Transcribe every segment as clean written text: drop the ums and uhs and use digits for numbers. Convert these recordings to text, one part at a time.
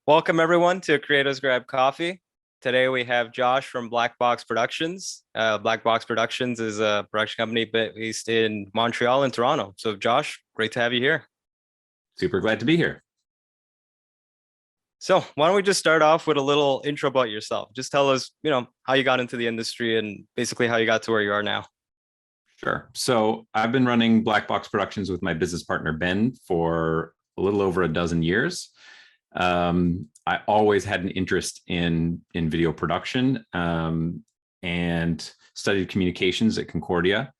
Welcome everyone to Creators Grab Coffee. Today we have Josh from Black Box Productions. Black Box Productions is a production company based in Montreal and Toronto. So Josh, great to have you here. Super glad to be here. So why don't we just start off with a little intro about yourself? Just tell us, how you got into the industry and basically how you got to where you are now. Sure. So I've been running Black Box Productions with my business partner, Ben, for a little over a dozen years. I always had an interest in video production and studied communications at Concordia.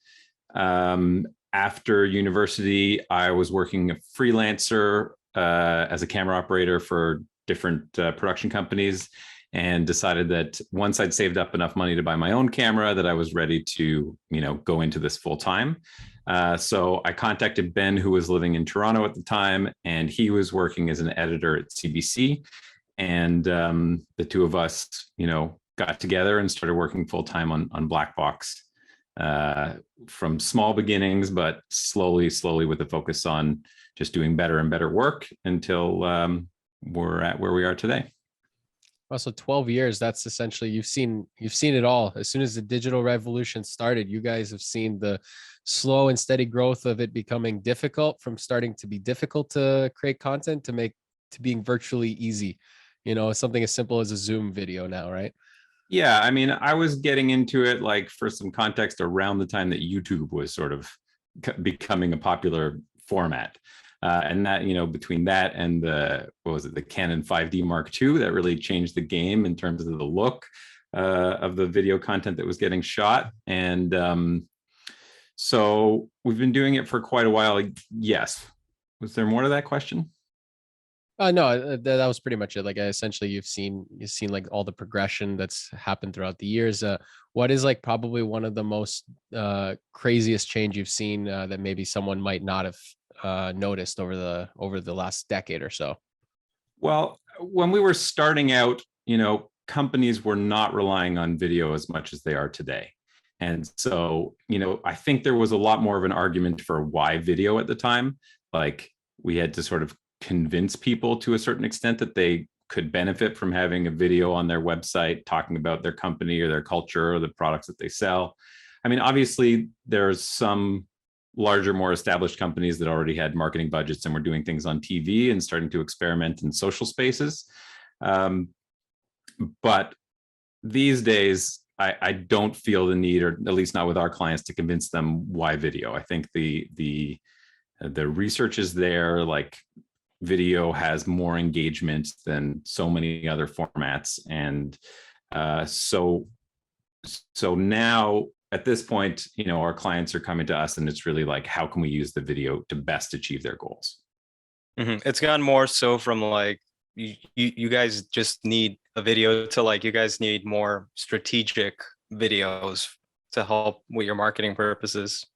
After university, I was working a freelancer as a camera operator for different production companies, and decided that once I'd saved up enough money to buy my own camera, that I was ready to, go into this full time. So I contacted Ben, who was living in Toronto at the time, and he was working as an editor at CBC. And the two of us, got together and started working full time on Black Box from small beginnings, but slowly with a focus on just doing better and better work until we're at where we are today. Also 12 years, that's essentially, you've seen it all. As soon as the digital revolution started, you guys have seen the slow and steady growth of it becoming difficult, from starting to be difficult to create content to being virtually easy. Something as simple as a Zoom video now, right? Yeah, I mean, I was getting into it, like, for some context, around the time that YouTube was sort of becoming a popular format. And that, between that and the Canon 5D Mark II, that really changed the game in terms of the look of the video content that was getting shot. And so we've been doing it for quite a while. Yes. Was there more to that question? No, that was pretty much it. Like, essentially, you've seen like all the progression that's happened throughout the years. What is like probably one of the most craziest change you've seen that maybe someone might not have noticed over the last decade or so? Well, when we were starting out, companies were not relying on video as much as they are today. And so, I think there was a lot more of an argument for why video at the time. Like, we had to sort of convince people to a certain extent that they could benefit from having a video on their website talking about their company or their culture or the products that they sell. I mean, obviously, there's some larger, more established companies that already had marketing budgets and were doing things on TV and starting to experiment in social spaces. But these days, I don't feel the need, or at least not with our clients, to convince them why video. I think the research is there. Like, video has more engagement than so many other formats, and so now at this point, our clients are coming to us, and it's really like, how can we use the video to best achieve their goals? Mm-hmm. It's gone more so from like, you guys just need a video to, like, you guys need more strategic videos to help with your marketing purposes.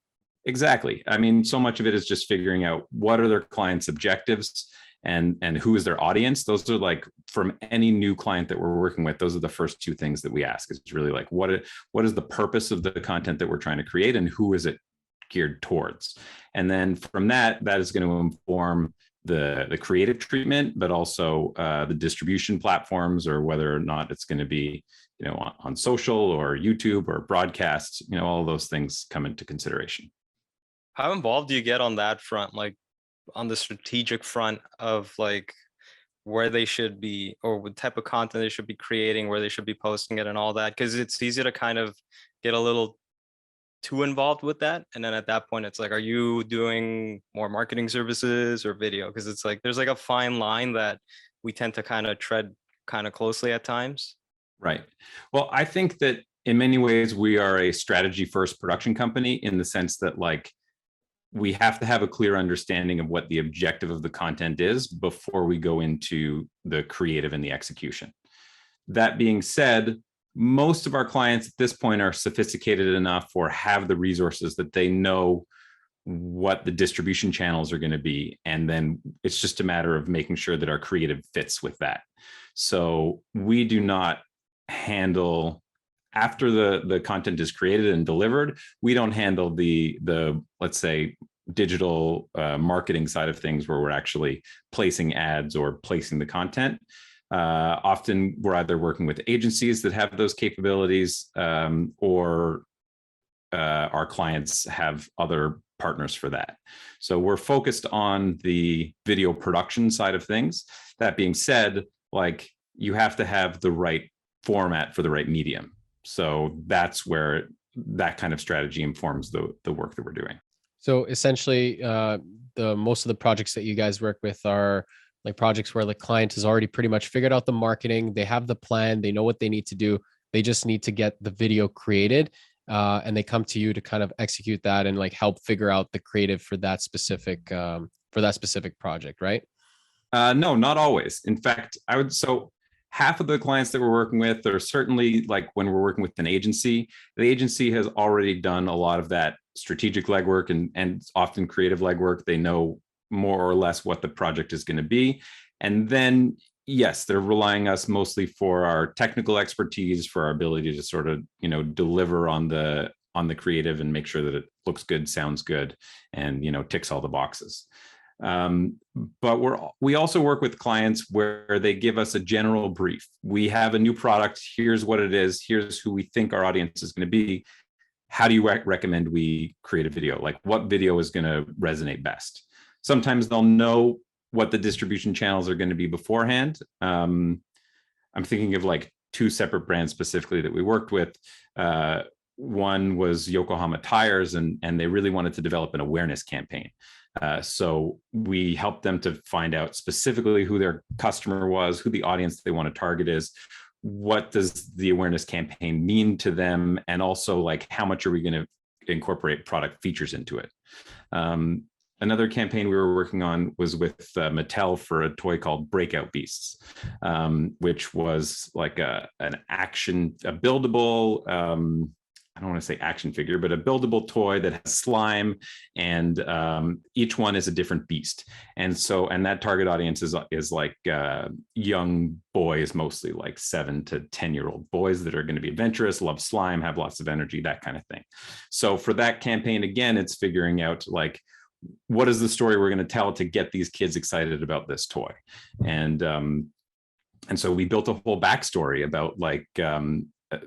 Exactly. I mean, so much of it is just figuring out what are their clients' objectives and who is their audience. Those are, like, from any new client that we're working with, those are the first two things that we ask. It's really like, what is the purpose of the content that we're trying to create, and who is it geared towards? And then from that is going to inform the creative treatment, but also the distribution platforms, or whether or not it's going to be, on social or YouTube or broadcast. All of those things come into consideration. How involved do you get on that front, like on the strategic front of, like, where they should be, or what type of content they should be creating, where they should be posting it and all that? Because it's easy to kind of get a little too involved with that. And then at that point, it's like, are you doing more marketing services or video? Because it's like, there's like a fine line that we tend to kind of tread kind of closely at times. Right. Well, I think that in many ways, we are a strategy first production company, in the sense that, like, we have to have a clear understanding of what the objective of the content is before we go into the creative and the execution. That being said, most of our clients at this point are sophisticated enough, or have the resources, that they know what the distribution channels are going to be. And then it's just a matter of making sure that our creative fits with that. So we do not handle, after the content is created and delivered, we don't handle the let's say digital marketing side of things, where we're actually placing ads or placing the content. Often we're either working with agencies that have those capabilities, or our clients have other partners for that. So we're focused on the video production side of things. That being said, like, you have to have the right format for the right medium. So that's where that kind of strategy informs the work that we're doing. So essentially, the most of the projects that you guys work with are like projects where the client has already pretty much figured out the marketing. They have the plan. They know what they need to do. They just need to get the video created, and they come to you to kind of execute that and like help figure out the creative for that specific project, right? No, not always. In fact, so half of the clients that we're working with are certainly, like, when we're working with an agency, the agency has already done a lot of that strategic legwork and often creative legwork. They know more or less what the project is going to be. And then, yes, they're relying us mostly for our technical expertise, for our ability to sort of, deliver on the creative and make sure that it looks good, sounds good, and, ticks all the boxes. But we also work with clients where they give us a general brief. We have a new product. Here's what it is. Here's who we think our audience is going to be. How do you recommend we create a video? Like, what video is going to resonate best? Sometimes they'll know what the distribution channels are going to be beforehand. I'm thinking of like two separate brands specifically that we worked with. One was Yokohama Tires, and they really wanted to develop an awareness campaign. So we helped them to find out specifically who their customer was, who the audience they want to target is, what does the awareness campaign mean to them, and also, like, how much are we going to incorporate product features into it. Another campaign we were working on was with Mattel for a toy called Breakout Beasts, which was like a buildable, I don't want to say action figure, but a buildable toy that has slime, and each one is a different beast. And that target audience is like young boys, mostly like 7 to 10-year-old boys that are going to be adventurous, love slime, have lots of energy, that kind of thing. So for that campaign, again, it's figuring out, like, what is the story we're going to tell to get these kids excited about this toy. And so we built a whole backstory about, like,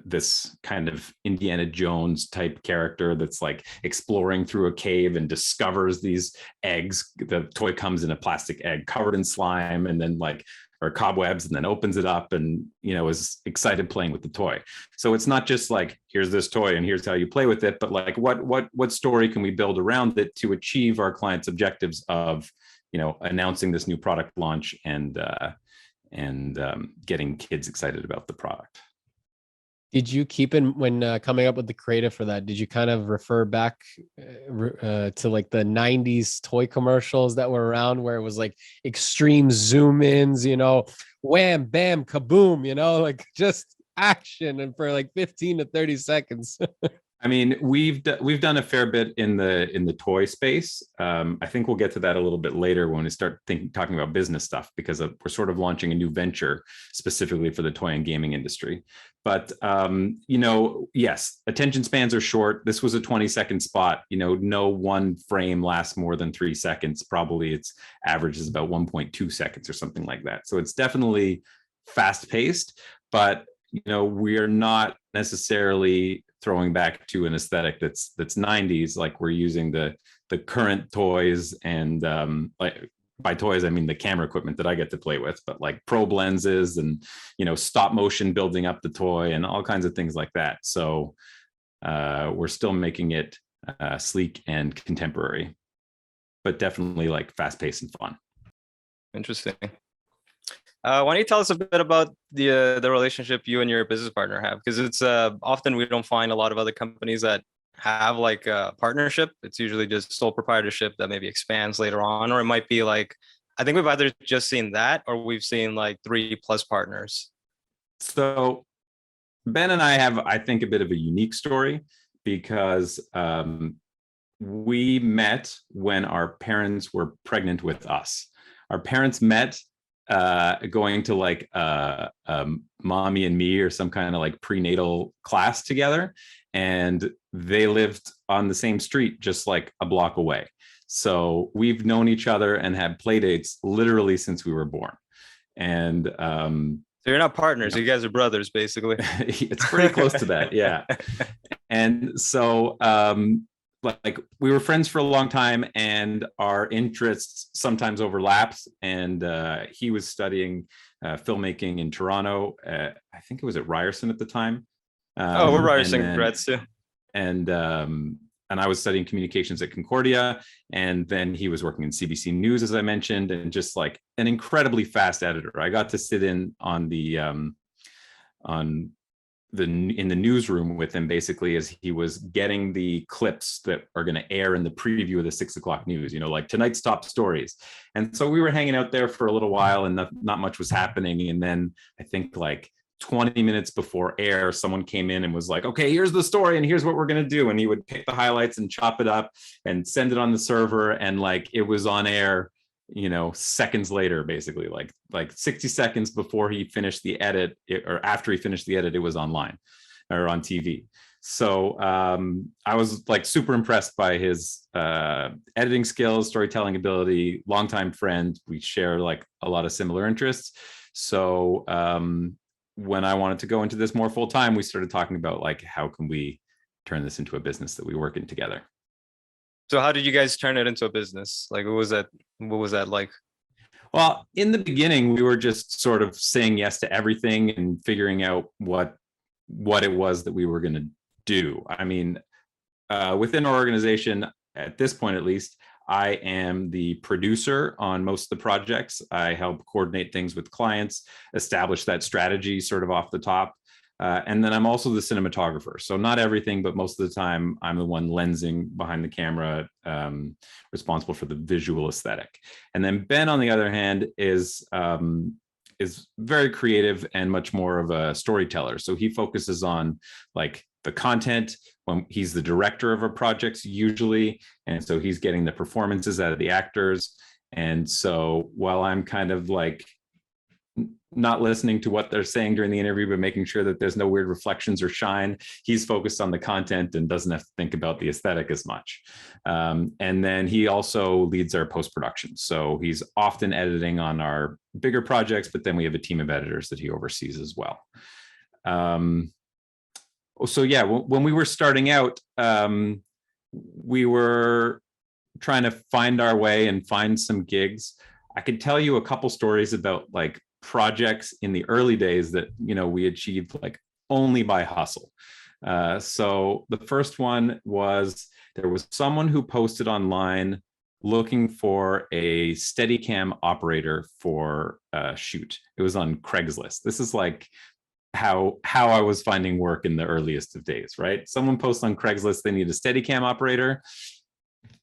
this kind of Indiana Jones type character that's like exploring through a cave and discovers these eggs. The toy comes in a plastic egg covered in slime, and then or cobwebs, and then opens it up and, is excited playing with the toy. So it's not just like, here's this toy and here's how you play with it, but like, what story can we build around it to achieve our clients' objectives of, announcing this new product launch and getting kids excited about the product. Did you keep in, when coming up with the creative for that, did you kind of refer back to like the 90s toy commercials that were around, where it was like extreme zoom ins, wham, bam, kaboom, like just action, and for like 15 to 30 seconds? I mean, we've done a fair bit in the toy space. I think we'll get to that a little bit later when we start talking about business stuff, because we're sort of launching a new venture specifically for the toy and gaming industry. But yes, attention spans are short. This was a 20-second spot. No one frame lasts more than 3 seconds. Probably its average is about 1.2 seconds or something like that. So it's definitely fast-paced, but we are not necessarily throwing back to an aesthetic that's 90s. Like, we're using the current toys, and like, by toys I mean the camera equipment that I get to play with, but like probe lenses and stop motion building up the toy and all kinds of things like that. So we're still making it sleek and contemporary, but definitely like fast-paced and fun. Interesting. Why don't you tell us a bit about the relationship you and your business partner have? Because it's often we don't find a lot of other companies that have like a partnership. It's usually just sole proprietorship that maybe expands later on, or it might be like, I think we've either just seen that, or we've seen like 3+ partners. So Ben and I have, I think, a bit of a unique story, because we met when our parents were pregnant with us. Our parents met going to like Mommy and Me or some kind of like prenatal class together, and they lived on the same street just like a block away. So we've known each other and had play dates literally since we were born. And So you're not partners, you guys are brothers, basically. it's pretty close to that, yeah. And so like we were friends for a long time, and our interests sometimes overlapped. And he was studying filmmaking in Toronto. I think it was at Ryerson at the time. Oh, we're Ryerson grads too. And I was studying communications at Concordia, and then he was working in CBC News, as I mentioned, and just like an incredibly fast editor. I got to sit in on in the newsroom with him, basically, as he was getting the clips that are going to air in the preview of the 6 o'clock news, like tonight's top stories. And so we were hanging out there for a little while, and not much was happening. And then I think like 20 minutes before air, someone came in and was like, okay, here's the story and here's what we're going to do. And he would pick the highlights and chop it up and send it on the server. And like, it was on air, seconds later, basically like 60 seconds before he finished the edit, or after he finished the edit, it was online or on TV. So I was like super impressed by his editing skills, storytelling ability, longtime friend. We share like a lot of similar interests. So when I wanted to go into this more full time, we started talking about like, how can we turn this into a business that we work in together? So how did you guys turn it into a business? Like, what was that like? Well, in the beginning, we were just sort of saying yes to everything and figuring out what it was that we were going to do. I mean, within our organization, at this point at least, I am the producer on most of the projects. I help coordinate things with clients, establish that strategy sort of off the top. And then I'm also the cinematographer. So not everything, but most of the time I'm the one lensing behind the camera, responsible for the visual aesthetic. And then Ben, on the other hand, is very creative and much more of a storyteller. So he focuses on like the content when he's the director of our projects usually. And so he's getting the performances out of the actors. And so while I'm kind of like not listening to what they're saying during the interview, but making sure that there's no weird reflections or shine, he's focused on the content and doesn't have to think about the aesthetic as much. And then he also leads our post-production. So he's often editing on our bigger projects, but then we have a team of editors that he oversees as well. So yeah, when we were starting out, we were trying to find our way and find some gigs. I could tell you a couple stories about like projects in the early days that we achieved like only by hustle. So the first one was, there was someone who posted online looking for a Steadicam operator for a shoot. It was on Craigslist. This is like how I was finding work in the earliest of days, right? Someone posts on Craigslist they need a Steadicam operator.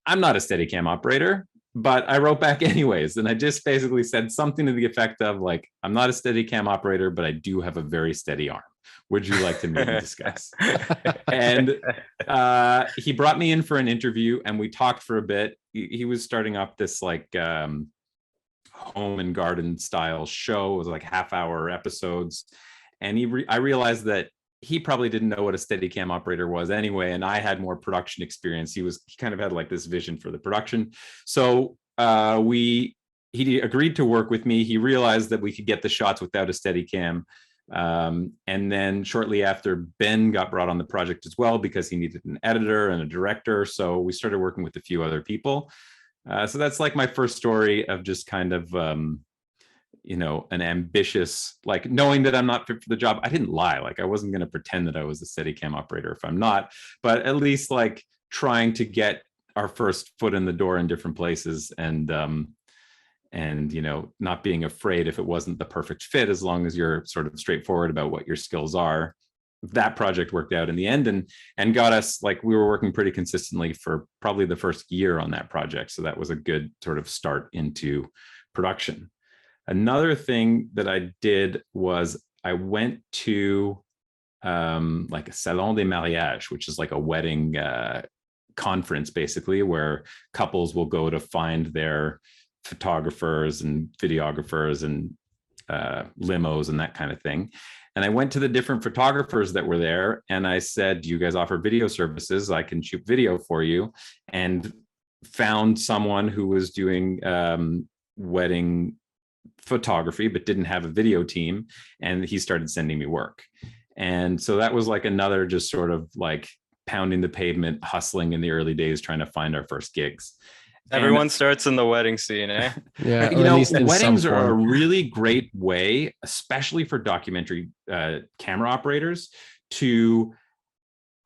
I'm not a Steadicam operator, but I wrote back anyways. And I just basically said something to the effect of like, I'm not a Steadicam operator, but I do have a very steady arm. Would you like to meet and discuss? And he brought me in for an interview and we talked for a bit. He was starting up this like home and garden style show. It was like half-hour episodes. And I realized that he probably didn't know what a Steadicam operator was anyway, and I had more production experience. He kind of had like this vision for the production. So he agreed to work with me. He realized that we could get the shots without a Steadicam. And then shortly after, Ben got brought on the project as well because he needed an editor and a director. So we started working with a few other people. So that's like my first story of just kind of an ambitious, like knowing that I'm not fit for the job. I didn't lie. Like I wasn't going to pretend that I was a Steadicam operator if I'm not, but at least like trying to get our first foot in the door in different places and not being afraid if it wasn't the perfect fit, as long as you're sort of straightforward about what your skills are. That project worked out in the end and got us, like, we were working pretty consistently for probably the first year on that project. So that was a good sort of start into production. Another thing that I did was I went to like a salon des mariages, which is like a wedding conference, basically, where couples will go to find their photographers and videographers and limos and that kind of thing. And I went to the different photographers that were there and I said, do you guys offer video services? I can shoot video for you. And found someone who was doing wedding photography, but didn't have a video team. And he started sending me work. And so that was like another just sort of like pounding the pavement, hustling in the early days, trying to find our first gigs. Everyone starts in the wedding scene, eh? Yeah, You or at know, least in weddings some are a form. really great way, especially for documentary camera operators, to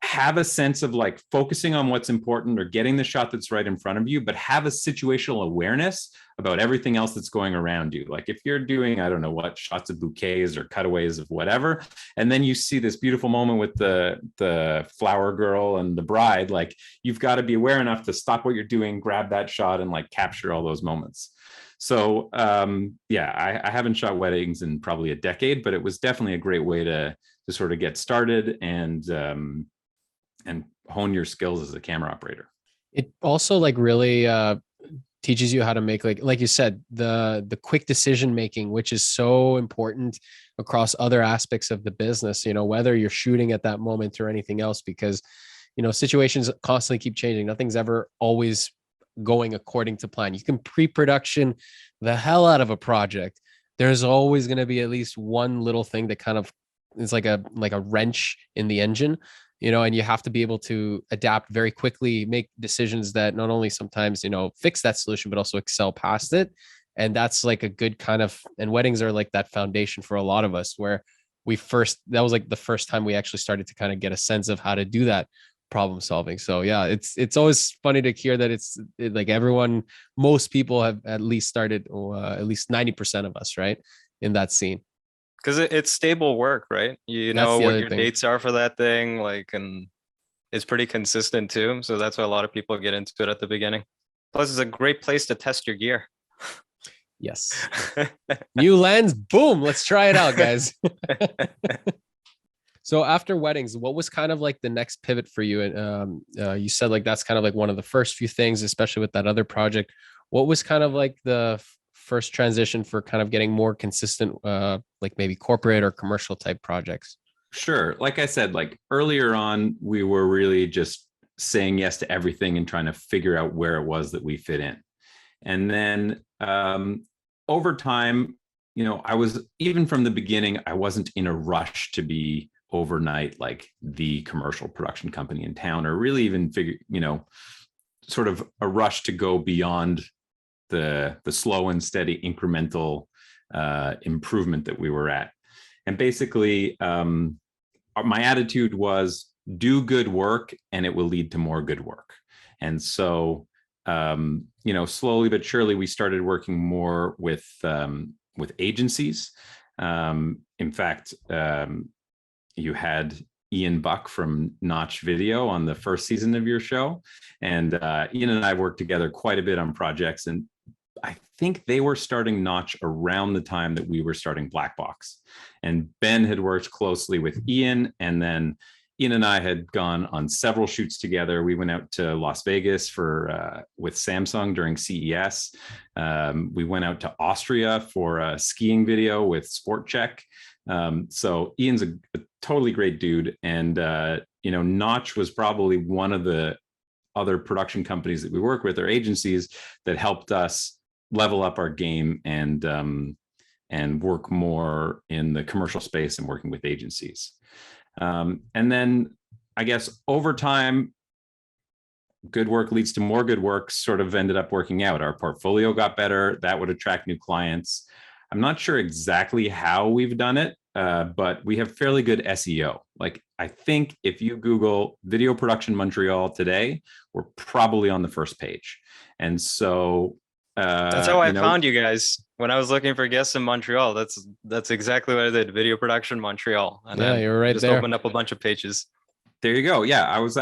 have a sense of like focusing on what's important or getting the shot that's right in front of you, but have a situational awareness about everything else that's going around you. Like if you're doing, I don't know what, shots of bouquets or cutaways of whatever, and then you see this beautiful moment with the flower girl and the bride, like you've got to be aware enough to stop what you're doing, grab that shot and like capture all those moments. So yeah, I haven't shot weddings in probably a decade, but it was definitely a great way to sort of get started and hone your skills as a camera operator. It also like really teaches you how to make, like you said, the quick decision making, which is so important across other aspects of the business, you know, whether you're shooting at that moment or anything else, because, you know, situations constantly keep changing. Nothing's ever always going according to plan. You can pre-production the hell out of a project. There's always going to be at least one little thing that kind of is like a wrench in the engine, you know, and you have to be able to adapt very quickly, make decisions that not only sometimes, you know, fix that solution, but also excel past it. And that's like a good kind of, and weddings are like that foundation for a lot of us, where that was like the first time we actually started to kind of get a sense of how to do that problem solving. So yeah, it's always funny to hear that like everyone, most people have at least started, at least 90% of us, right, in that scene. Because it's stable work, right? You That's know the what other your thing. dates are for that thing, like, and it's pretty consistent too. So that's why a lot of people get into it at the beginning. Plus, it's a great place to test your gear. Yes. New lens, boom, let's try it out, guys. So after weddings, what was kind of like the next pivot for you? And you said like that's kind of like one of the first few things, especially with that other project. What was kind of like the first transition for kind of getting more consistent, like maybe corporate or commercial type projects? Sure. Like I said, like earlier on, we were really just saying yes to everything and trying to figure out where it was that we fit in. And then over time, you know, I was, even from the beginning, I wasn't in a rush to be overnight like the commercial production company in town, or really even figure, you know, sort of a rush to go beyond the slow and steady incremental improvement that we were at. And basically, my attitude was do good work and it will lead to more good work. And so, you know, slowly but surely, we started working more with agencies. In fact, you had Ian Buck from Notch Video on the first season of your show. And Ian and I worked together quite a bit on projects. And I think they were starting Notch around the time that we were starting Black Box. And Ben had worked closely with Ian, and then Ian and I had gone on several shoots together. We went out to Las Vegas for with Samsung during CES. We went out to Austria for a skiing video with Sport Check. So Ian's a totally great dude. And, you know, Notch was probably one of the other production companies that we work with, or agencies, that helped us level up our game and work more in the commercial space and working with agencies. And then I guess over time, good work leads to more good work sort of ended up working out. Our portfolio got better. That would attract new clients. I'm not sure exactly how we've done it, but we have fairly good SEO. Like, I think if you Google video production Montreal today, we're probably on the first page. And so that's how I found you guys when I was looking for guests in Montreal. That's exactly what I did. Video production Montreal. And yeah, then you're right just there. opened up a bunch of pages. There you go. Yeah, I was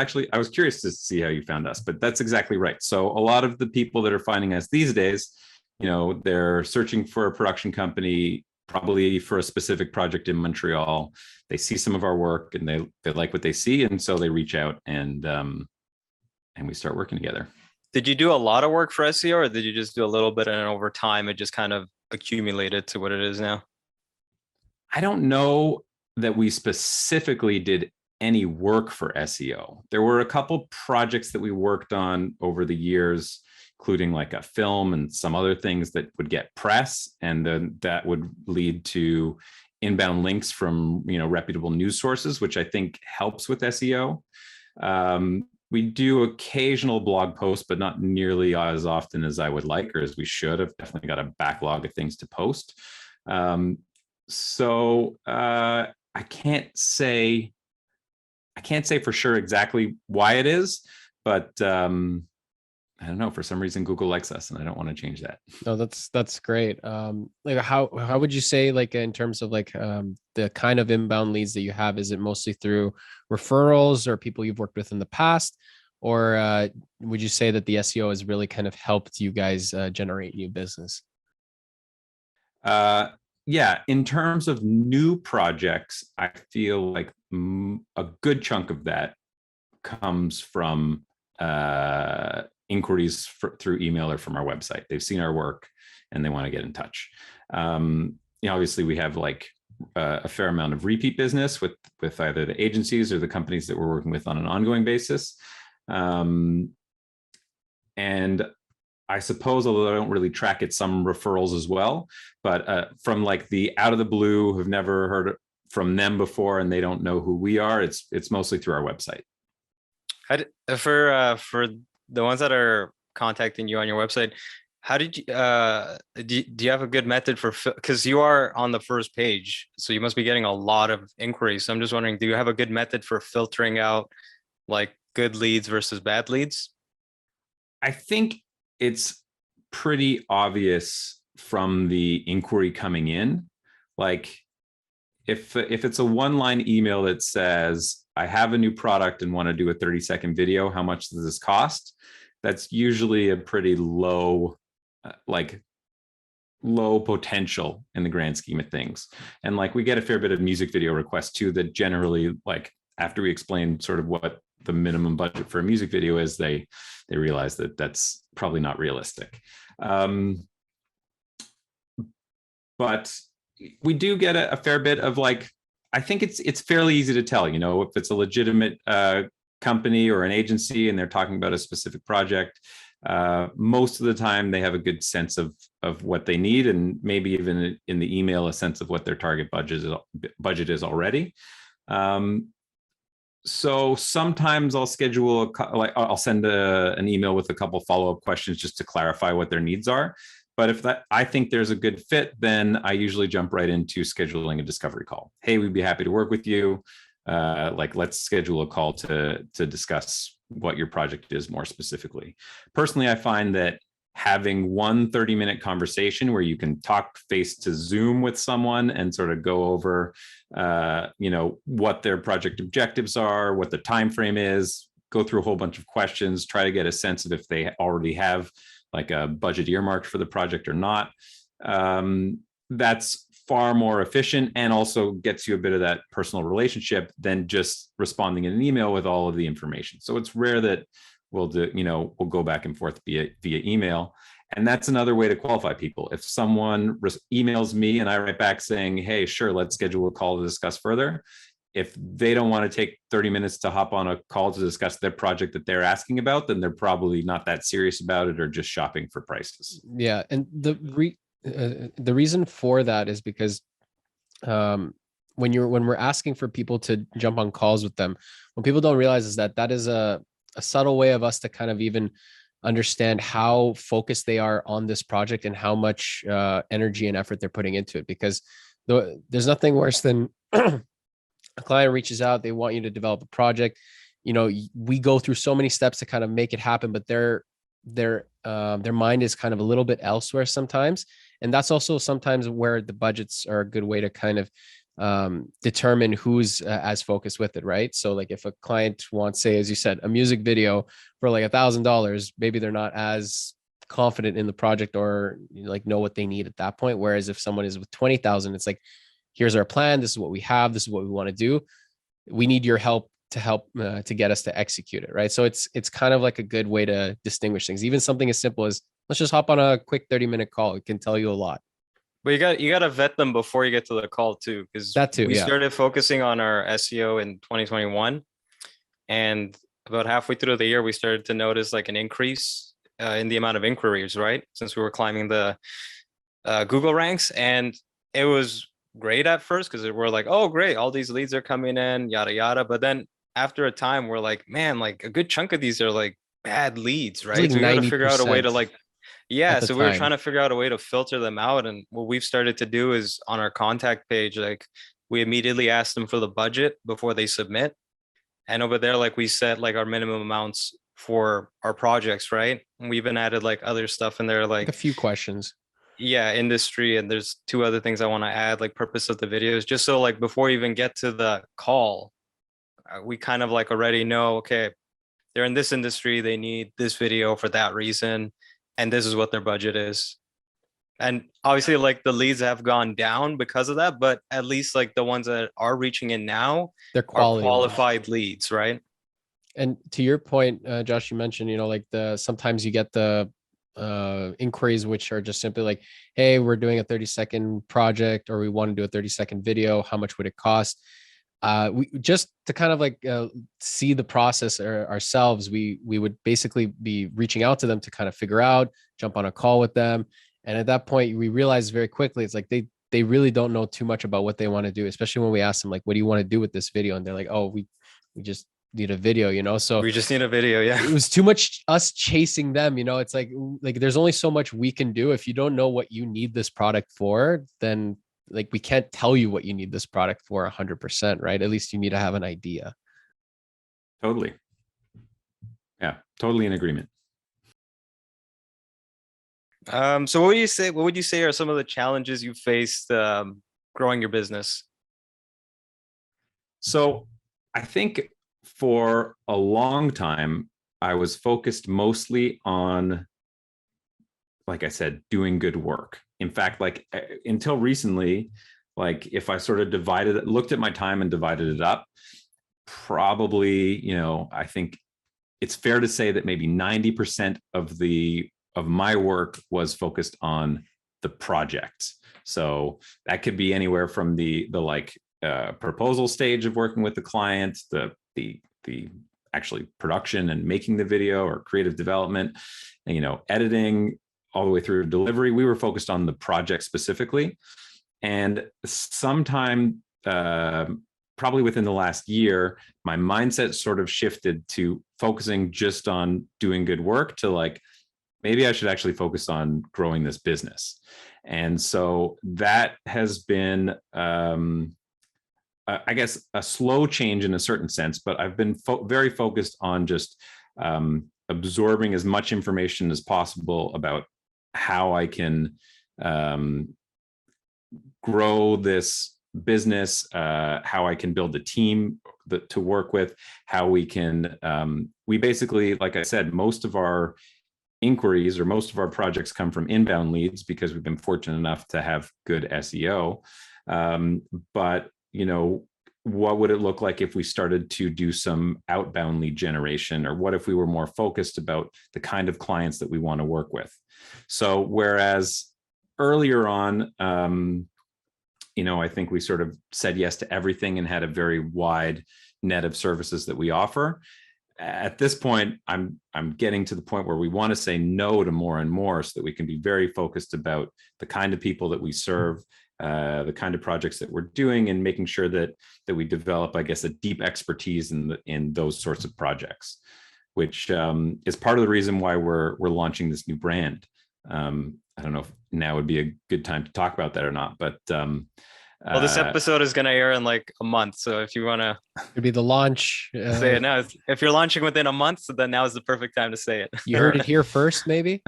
curious to see how you found us, but that's exactly right. So a lot of the people that are finding us these days, you know, they're searching for a production company, probably for a specific project in Montreal. They see some of our work and they like what they see, and so they reach out and we start working together. Did you do a lot of work for SEO, or did you just do a little bit and over time it just kind of accumulated to what it is now? I don't know that we specifically did any work for SEO. There were a couple projects that we worked on over the years, including like a film and some other things that would get press, and then that would lead to inbound links from, you know, reputable news sources, which I think helps with SEO. We do occasional blog posts, but not nearly as often as I would like, or as we should. I've definitely got a backlog of things to post. So I can't say for sure exactly why it is, but I don't know, for some reason Google likes us and I don't want to change that. No, that's great. Like how would you say, like in terms of like the kind of inbound leads that you have, is it mostly through referrals or people you've worked with in the past? Or would you say that the SEO has really kind of helped you guys generate new business? Yeah, in terms of new projects, I feel like a good chunk of that comes from inquiries through email or from our website. They've seen our work and they want to get in touch. You know, obviously we have like a fair amount of repeat business with either the agencies or the companies that we're working with on an ongoing basis. And I suppose, although I don't really track it, some referrals as well, but from like the out of the blue, who've never heard from them before and they don't know who we are, it's mostly through our website. For the ones that are contacting you on your website, how did you do you have a good method for, because you are on the first page, so you must be getting a lot of inquiries. So I'm just wondering, do you have a good method for filtering out like good leads versus bad leads? I think it's pretty obvious from the inquiry coming in. Like if it's a one-line email that says, I have a new product and want to do a 30-second video, how much does this cost? That's usually a pretty low, low potential in the grand scheme of things. And like we get a fair bit of music video requests too, that generally, like after we explain sort of what the minimum budget for a music video is, they realize that that's probably not realistic. But we do get a fair bit of like, I think it's fairly easy to tell, you know, if it's a legitimate company or an agency and they're talking about a specific project. Most of the time they have a good sense of what they need, and maybe even in the email a sense of what their target budget is already. So sometimes I'll schedule I'll send an email with a couple follow-up questions just to clarify what their needs are. But if I think there's a good fit, then I usually jump right into scheduling a discovery call. Hey, we'd be happy to work with you. Like, let's schedule a call to discuss what your project is more specifically. Personally, I find that having one 30-minute conversation where you can talk face to Zoom with someone and sort of go over, you know, what their project objectives are, what the time frame is, go through a whole bunch of questions, try to get a sense of if they already have like a budget earmarked for the project or not. That's far more efficient and also gets you a bit of that personal relationship than just responding in an email with all of the information. So it's rare that we'll go back and forth via email. And that's another way to qualify people. If someone emails me and I write back saying, hey, sure, let's schedule a call to discuss further. If they don't want to take 30 minutes to hop on a call to discuss their project that they're asking about, then they're probably not that serious about it or just shopping for prices. Yeah. And the reason for that is because when we're asking for people to jump on calls with them, what people don't realize is that is a subtle way of us to kind of even understand how focused they are on this project and how much energy and effort they're putting into it. Because there's nothing worse than a client reaches out, they want you to develop a project. You know, we go through so many steps to kind of make it happen, but their mind is kind of a little bit elsewhere sometimes. And that's also sometimes where the budgets are a good way to kind of determine who's as focused with it, right? So like if a client wants, say, as you said, a music video for like $1,000, maybe they're not as confident in the project or like know what they need at that point. Whereas if someone is with 20,000, it's like, here's our plan. This is what we have. This is what we want to do. We need your help to get us to execute it, right? So it's kind of like a good way to distinguish things. Even something as simple as, let's just hop on a quick 30-minute call. It can tell you a lot. But you got to vet them before you get to the call too, because that too, we yeah. started focusing on our SEO in 2021, and about halfway through the year, we started to notice like an increase in the amount of inquiries, right? Since we were climbing the Google ranks, and it was great at first because we're like, oh, great, all these leads are coming in, yada yada. But then after a time, we're like, man, like a good chunk of these are like bad leads, It's like right? So we got to figure out a way to 90% like, at yeah. the So we were time. trying to figure out a way to filter them out, and what we've started to do is on our contact page, like we immediately ask them for the budget before they submit, and over there, like we set like our minimum amounts for our projects, right? And we even added like other stuff in there, Like a like few questions. yeah, industry, and there's two other things I want to add, like purpose of the videos, just so like before you even get to the call, we kind of like already know, okay, they're in this industry, they need this video for that reason, and this is what their budget is. And obviously, like the leads have gone down because of that, but at least like the ones that are reaching in now They're are quality ones. qualified leads, right? And to your point, Josh, you mentioned, like sometimes you get the inquiries which are just simply like, hey, we're doing a 30-second project, or we want to do a 30-second video. How much would it cost? We just to kind of like see the process ourselves. We would basically be reaching out to them to kind of figure out, jump on a call with them, and at that point, we realized very quickly it's like they really don't know too much about what they want to do, especially when we ask them like, what do you want to do with this video? And they're like, oh, we just need a video. So We just need a video, yeah. it was too much us chasing them. It's like there's only so much we can do. If you don't know what you need this product for, then like we can't tell you what you need this product for 100%, right? At least you need to have an idea. Totally. Yeah, totally in agreement. So what would you say are some of the challenges you faced growing your business? So I think for a long time, I was focused mostly on, like I said, doing good work. In fact, like until recently, like if I sort of looked at my time and divided it up, probably, I think it's fair to say that maybe 90% of my work was focused on the project. So that could be anywhere from the proposal stage of working with the client, the actually production and making the video, or creative development, and, editing, all the way through delivery. We were focused on the project specifically. And sometime, probably within the last year, my mindset sort of shifted to focusing just on doing good work to like, maybe I should actually focus on growing this business. And so that has been, I guess, a slow change in a certain sense, but I've been very focused on just absorbing as much information as possible about how I can grow this business, how I can build a team to work with, how we can, we basically, like I said, most of our inquiries or most of our projects come from inbound leads because we've been fortunate enough to have good SEO. But, what would it look like if we started to do some outbound lead generation? Or what if we were more focused about the kind of clients that we want to work with? So whereas earlier on, I think we sort of said yes to everything and had a very wide net of services that we offer. At this point, I'm getting to the point where we want to say no to more and more so that we can be very focused about the kind of people that we serve, the kind of projects that we're doing, and making sure that we develop, I guess, a deep expertise in those sorts of projects, which is part of the reason why we're launching this new brand. I don't know if now would be a good time to talk about that or not, but well, this episode is going to air in like a month, so if you want to It'd be the launch. say it now, if you're launching within a month, so then now is the perfect time to say it. You heard it here first, maybe.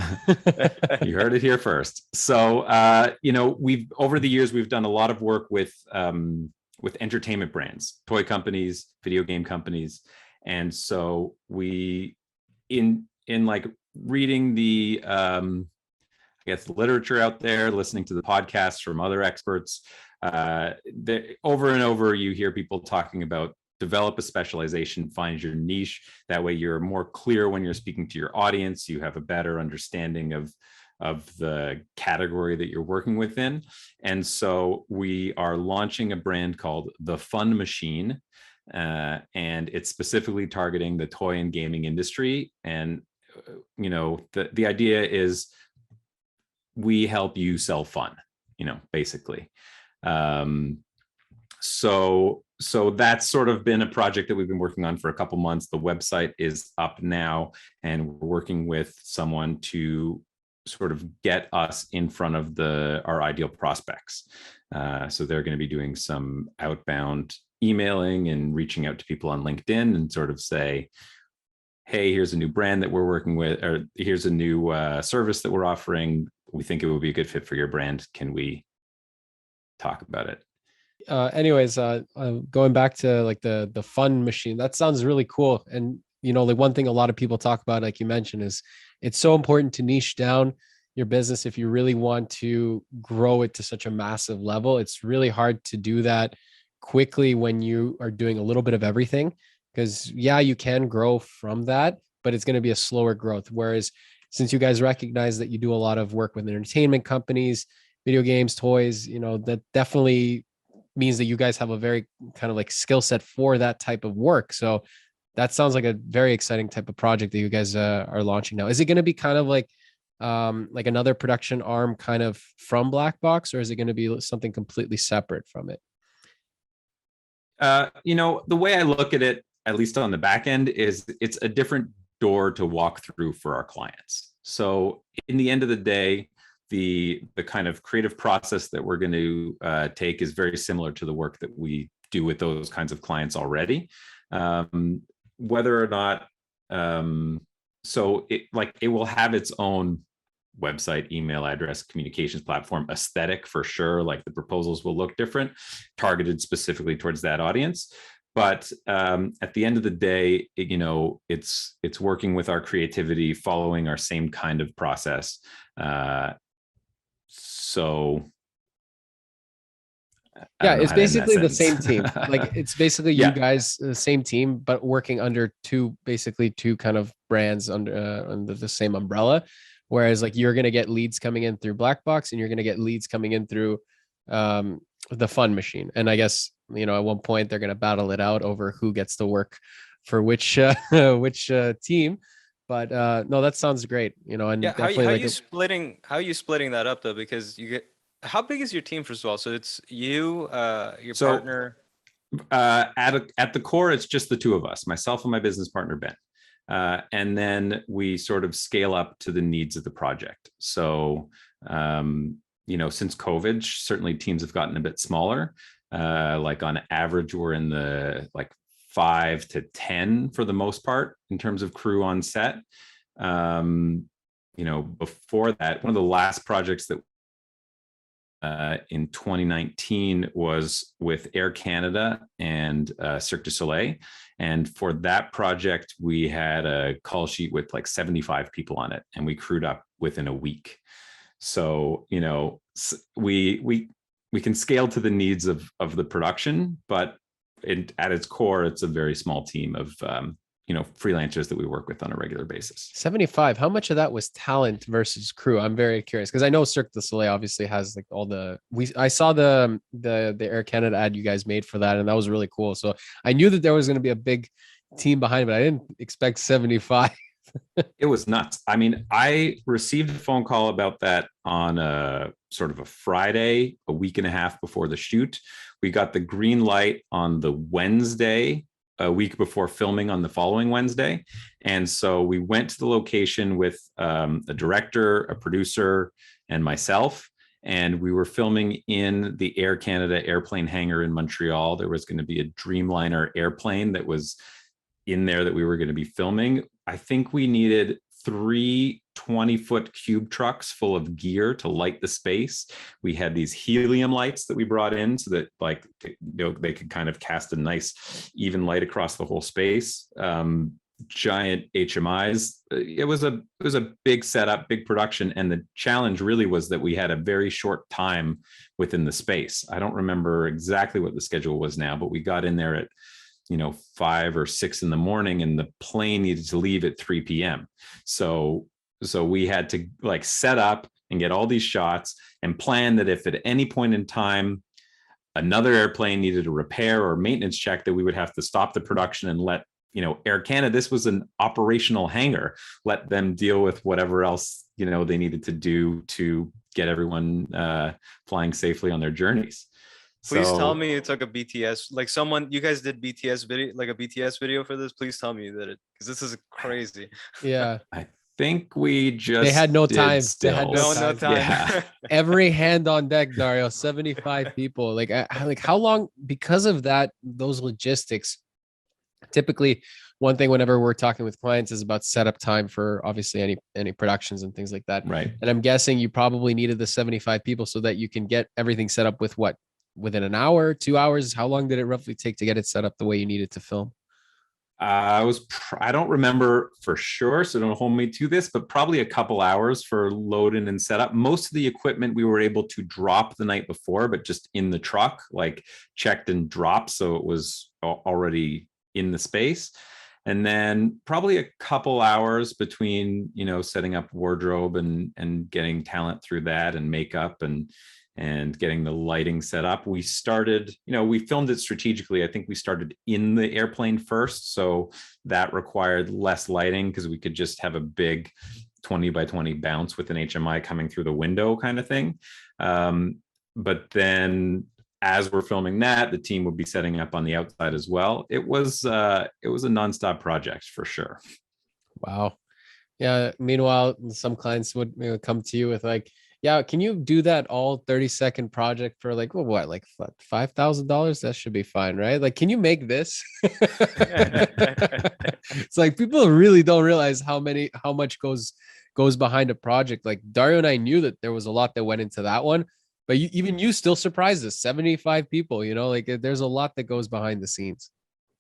You heard it here first. So, we've over the years we've done a lot of work with entertainment brands, toy companies, video game companies, and so we in like reading the I guess the literature out there, listening to the podcasts from other experts, over and over you hear people talking about develop a specialization, find your niche. That way you're more clear when you're speaking to your audience. You have a better understanding of the category that you're working within. And so we are launching a brand called The Fun Machine, and it's specifically targeting the toy and gaming industry. And the idea is we help you sell fun, basically. So that's sort of been a project that we've been working on for a couple months. The website is up now, and we're working with someone to sort of get us in front of our ideal prospects. So they're going to be doing some outbound emailing and reaching out to people on LinkedIn and sort of say, hey, here's a new brand that we're working with, or here's a new service that we're offering. We think it would be a good fit for your brand. Can we talk about it? Anyways, going back to like the fun machine, that sounds really cool. And like one thing a lot of people talk about, like you mentioned, is it's so important to niche down your business if you really want to grow it to such a massive level. It's really hard to do that quickly when you are doing a little bit of everything, because you can grow from that, but it's going to be a slower growth. Whereas since you guys recognize that you do a lot of work with entertainment companies, video games, toys, that definitely means that you guys have a very kind of like skill set for that type of work. So that sounds like a very exciting type of project that you guys are launching now. Is it going to be kind of like another production arm kind of from Black Box, or is it going to be something completely separate from it? The way I look at it, at least on the back end, is it's a different door to walk through for our clients. So in the end of the day, the kind of creative process that we're going to take is very similar to the work that we do with those kinds of clients already. Whether or not, so it will have its own website, email address, communications platform, aesthetic for sure. Like the proposals will look different, targeted specifically towards that audience. But at the end of the day, it's working with our creativity, following our same kind of process. So it's basically the same team. Like it's basically you guys, the same team, but working under two kind of brands under the same umbrella. Whereas like you're going to get leads coming in through Black Box, and you're going to get leads coming in through the fun machine. And I guess, at one point they're going to battle it out over who gets to work for which team. But no, that sounds great. And how definitely are you splitting that up though? Because how big is your team first of all? So it's you, your partner. At the core, it's just the two of us, myself and my business partner, Ben. And then we sort of scale up to the needs of the project. So, since COVID, certainly teams have gotten a bit smaller. Like on average, we're in the 5 to 10 for the most part in terms of crew on set. Before that, one of the last projects that in 2019 was with Air Canada and Cirque du Soleil. And for that project, we had a call sheet with 75 people on it, and we crewed up within a week. So, we can scale to the needs of the production, but at its core, it's a very small team of freelancers that we work with on a regular basis. 75. How much of that was talent versus crew? I'm very curious, because I know Cirque du Soleil obviously has I saw the Air Canada ad you guys made for that, and that was really cool. So I knew that there was going to be a big team behind it, but I didn't expect 75. It was nuts. I mean, I received a phone call about that on a sort of a Friday, a week and a half before the shoot. We got the green light on the Wednesday, a week before filming on the following Wednesday. And so we went to the location with a director, a producer, and myself. And we were filming in the Air Canada airplane hangar in Montreal. There was going to be a Dreamliner airplane that was in there that we were going to be filming. I think we needed 3 20-foot cube trucks full of gear to light the space. We had these helium lights that we brought in so that they could kind of cast a nice even light across the whole space. Giant HMIs. It was a big setup, big production. And the challenge really was that we had a very short time within the space. I don't remember exactly what the schedule was now, but we got in there at 5 or 6 in the morning, and the plane needed to leave at 3 p.m. So we had to set up and get all these shots and plan that if at any point in time another airplane needed a repair or maintenance check, that we would have to stop the production and let Air Canada, this was an operational hangar. Let them deal with whatever else, they needed to do to get everyone flying safely on their journeys. Please tell me you took a BTS, like you guys did BTS video, like a BTS video for this. Please tell me you did it, because this is crazy. Yeah. I think we just they had no time. Stills. They had no time. Yeah. Every hand on deck, Dario. 75 people. Like how long? Because of that, those logistics. Typically, one thing whenever we're talking with clients is about setup time for obviously any productions and things like that. Right. And I'm guessing you probably needed the 75 people so that you can get everything set up within an hour, 2 hours. How long did it roughly take to get it set up the way you needed to film? I don't remember for sure, so don't hold me to this, but probably a couple hours for loading and setup. Most of the equipment we were able to drop the night before, but just in the truck, like checked and dropped, so it was already in the space. And then probably a couple hours between, setting up wardrobe and getting talent through that, and makeup and getting the lighting set up. We started, we filmed it strategically. I think we started in the airplane first. So that required less lighting because we could just have a big 20 by 20 bounce with an HMI coming through the window kind of thing. But then as we're filming that, the team would be setting up on the outside as well. It was a nonstop project for sure. Wow. Yeah. Meanwhile, some clients would come to you with like, yeah, can you do that all 30-second project for like, well, what, like $5,000? That should be fine, right? Like, can you make this? It's like people really don't realize how much goes behind a project. Like Dario and I knew that there was a lot that went into that one, but even you still surprised us. 75 people, like there's a lot that goes behind the scenes.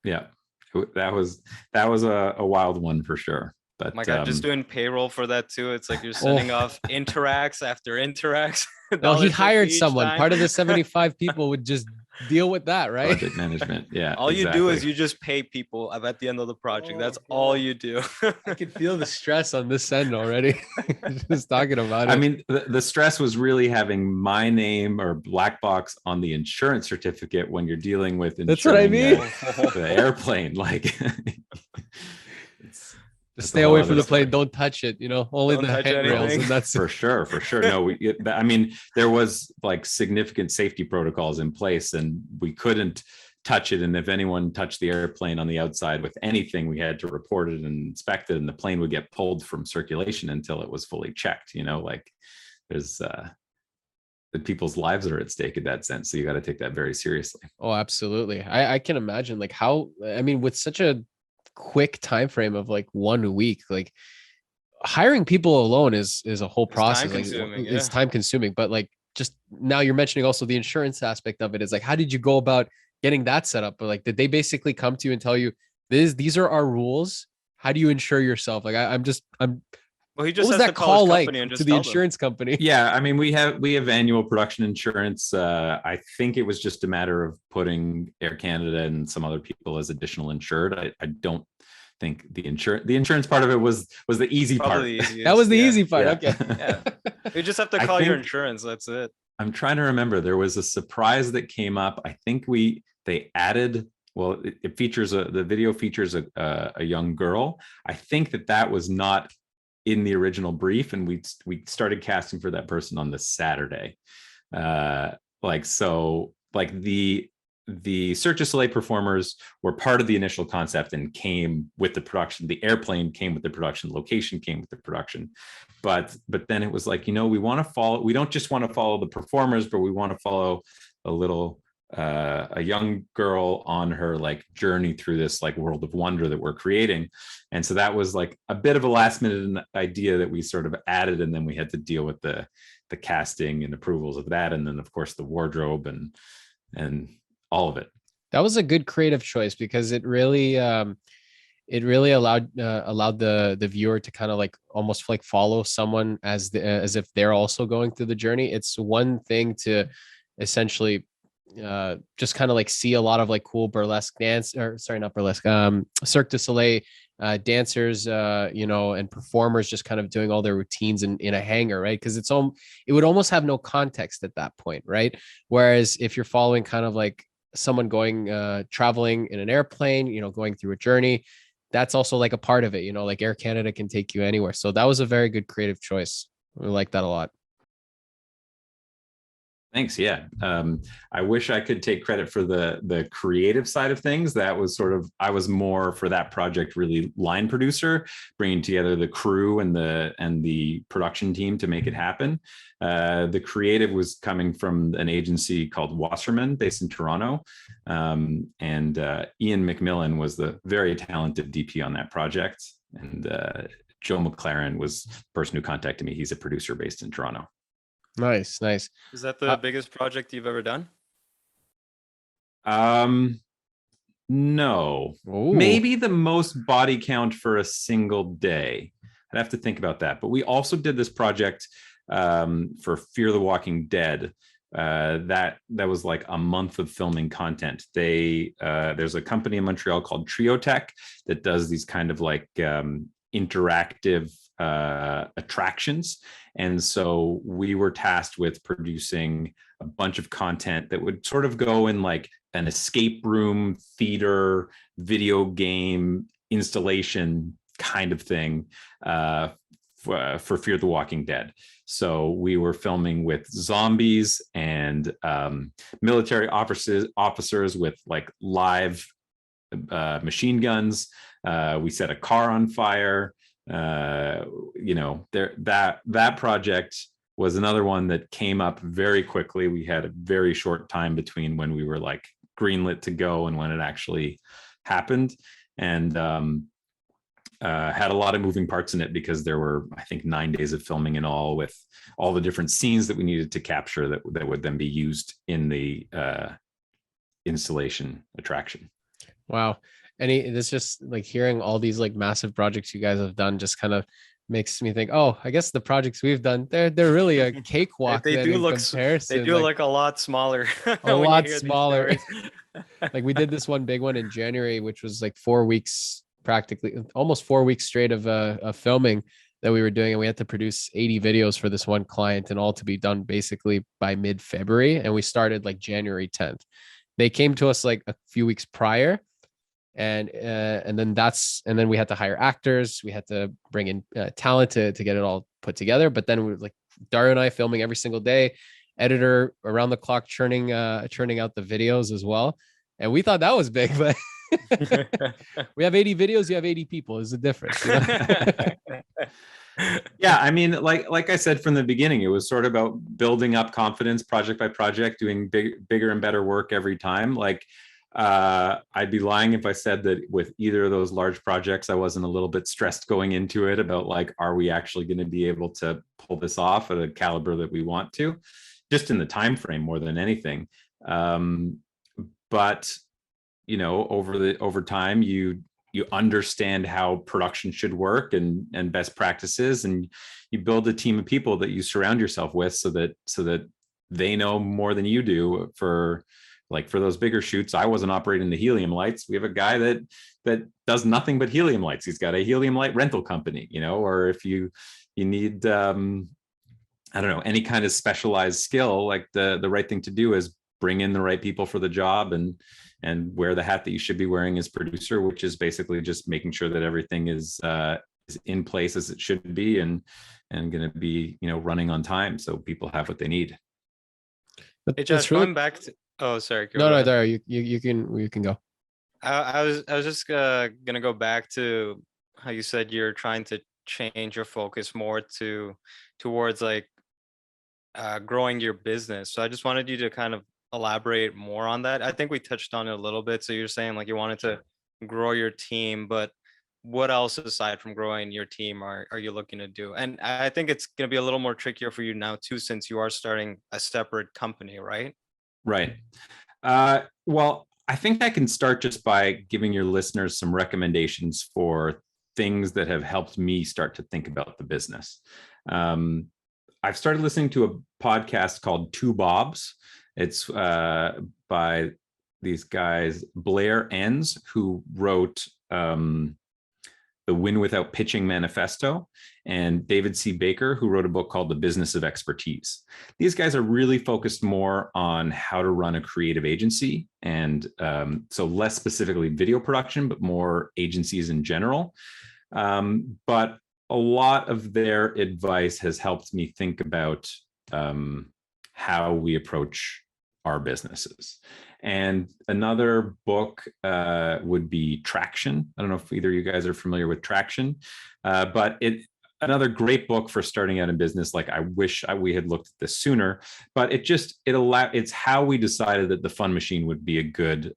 Yeah, that was a wild one for sure. But my God, just doing payroll for that too. It's like you're sending off interacts after interacts. No, he hired someone. Time. Part of the 75 people would just deal with that, right? Project management. Yeah. All exactly. You do is you just pay people at the end of the project. That's all you do. I could feel the stress on this end already. Just talking about it. I mean, the stress was really having my name or black box on the insurance certificate when you're dealing with insuring. That's what I mean. The airplane, like. Just stay away from the plane. Don't touch it. Only the handrails, and that's for sure. No, there was like significant safety protocols in place, and we couldn't touch it. And if anyone touched the airplane on the outside with anything, we had to report it and inspect it, and the plane would get pulled from circulation until it was fully checked. Like there's the people's lives are at stake in that sense, so you got to take that very seriously. Oh, absolutely. I can imagine like how. With such a quick time frame of like 1 week, like hiring people alone is a whole process. It's time consuming, but like just now you're mentioning also the insurance aspect of it is like, how did you go about getting that set up? But like, did they basically come to you and tell you these are our rules? How do you insure yourself? Like well, he just what was that call like to the insurance company? Yeah, we have annual production insurance. I think it was just a matter of putting Air Canada and some other people as additional insured. I don't think the insurance part of it was the easy part. That was the easy part. Yeah. Okay. Yeah. You just have to call your insurance. That's it. I'm trying to remember. There was a surprise that came up. I think they added. Well, it features the video features a young girl. I think that was not in the original brief, and we started casting for that person on the Saturday. The Cirque du Soleil performers were part of the initial concept and came with the production. The airplane came with the production, location came with the production, but then it was like, we want to follow. We don't just want to follow the performers, but we want to follow a young girl on her like journey through this like world of wonder that we're creating. And so that was like a bit of a last minute idea that we sort of added, and then we had to deal with the casting and approvals of that, and then of course the wardrobe and all of it. That was a good creative choice because it really allowed the viewer to kind of like almost like follow someone as if they're also going through the journey. It's one thing to essentially just kind of like see a lot of like cool burlesque dance, or sorry, not burlesque, Cirque du Soleil dancers, and performers just kind of doing all their routines in a hangar, right? Because it would almost have no context at that point, right? Whereas if you're following kind of like someone going traveling in an airplane, going through a journey, that's also like a part of it, you know, like Air Canada can take you anywhere. So that was a very good creative choice. We like that a lot. Thanks. Yeah. I wish I could take credit for the creative side of things. That was sort of, I was more for that project, really line producer, bringing together the crew and the production team to make it happen. The creative was coming from an agency called Wasserman based in Toronto. And Ian McMillan was the very talented DP on that project. And Joe McLaren was the person who contacted me. He's a producer based in Toronto. Nice. Is that the biggest project you've ever done? No. Ooh. Maybe the most body count for a single day. I'd have to think about that. But we also did this project for Fear the Walking Dead. That was like a month of filming content. There's a company in Montreal called Trio Tech that does these kind of like interactive attractions. And so we were tasked with producing a bunch of content that would sort of go in like an escape room, theater, video game installation kind of thing for Fear the Walking Dead. So we were filming with zombies and military officers with like live machine guns. We set a car on fire. That project was another one that came up very quickly. We had a very short time between when we were like greenlit to go and when it actually happened, and had a lot of moving parts in it because there were, I think, 9 days of filming in all, with all the different scenes that we needed to capture that would then be used in the installation attraction. Wow. This just like hearing all these like massive projects you guys have done just kind of makes me think, oh, I guess the projects we've done, they're really a cakewalk. They do look comparison. They do look a lot smaller. A lot smaller. Like we did this one big one in January, which was like 4 weeks, practically almost 4 weeks straight of filming that we were doing, and we had to produce 80 videos for this one client, and all to be done basically by mid-February, and we started like January 10th. They came to us like a few weeks prior, and then we had to hire actors, we had to bring in talent to get it all put together. But then we were like Dario and I filming every single day, editor around the clock churning out the videos as well, and we thought that was big, but we have 80 videos, you have 80 people. Is the difference, you know? Yeah, I mean, like I said from the beginning, it was sort of about building up confidence project by project, doing bigger and better work every time. Like I'd be lying if I said that with either of those large projects I wasn't a little bit stressed going into it about like, are we actually going to be able to pull this off at a caliber that we want to, just in the time frame more than anything. But you know, over time you understand how production should work and best practices, and you build a team of people that you surround yourself with so that they know more than you do. For those bigger shoots, I wasn't operating the helium lights. We have a guy that does nothing but helium lights. He's got a helium light rental company, you know, or if you need I don't know, any kind of specialized skill, like the right thing to do is bring in the right people for the job and wear the hat that you should be wearing as producer, which is basically just making sure that everything is in place as it should be and going to be, you know, running on time so people have what they need. But hey, Josh, really... going back to, oh, sorry. No, Dario, you can go. I was just gonna go back to how you said you're trying to change your focus more towards like growing your business. So I just wanted you to kind of elaborate more on that. I think we touched on it a little bit. So you're saying like you wanted to grow your team, but what else aside from growing your team are you looking to do? And I think it's going to be a little more trickier for you now too, since you are starting a separate company, right? Right. Well, I think I can start just by giving your listeners some recommendations for things that have helped me start to think about the business. I've started listening to a podcast called Two Bobs. It's by these guys, Blair Enns, who wrote the Win Without Pitching Manifesto, and David C. Baker, who wrote a book called The Business of Expertise. These guys are really focused more on how to run a creative agency. And so less specifically video production, but more agencies in general. But a lot of their advice has helped me think about how we approach our businesses. And another book would be Traction. I don't know if either of you guys are familiar with Traction, but another great book for starting out in business. Like, I wish we had looked at this sooner, but it's how we decided that the Fun Machine would be a good